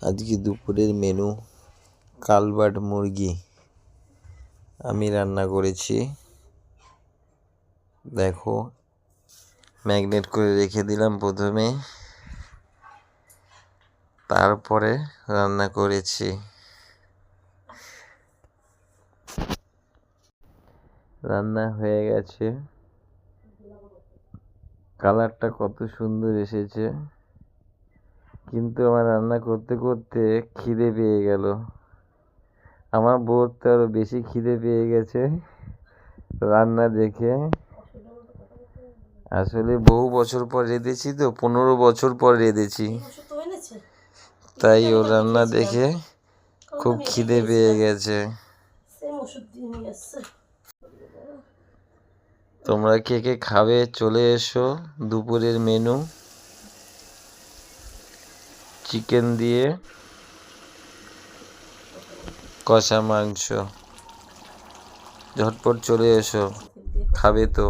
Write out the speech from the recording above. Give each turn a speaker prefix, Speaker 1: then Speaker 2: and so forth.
Speaker 1: আজকে দুপুরের মেনু কালবার্ড মুরগি আমি রান্না করেছি। দেখো, ম্যাগনেট করে রেখে দিলাম প্রথমে, তারপরে রান্না করেছি। রান্না হয়ে গেছে, কালারটা কত সুন্দর এসেছে, কিন্তু আমার রান্না করতে করতে খিদে পেয়ে গেল। আমার বউর তো আরো বেশি খিদে পেয়ে গেছে রান্না দেখে। আসলে বহু বছর পর রেঁধেছি তো, 15 বছর পর রেঁধেছি, তাই ওর রান্না দেখে খুব খিদে পেয়ে গেছে। তোমরা কে কে খাবে চলে এসো। দুপুরের মেনু চিকেন দিয়ে কষা মাংস, ঝটপট চলে এসো, খাবে তো।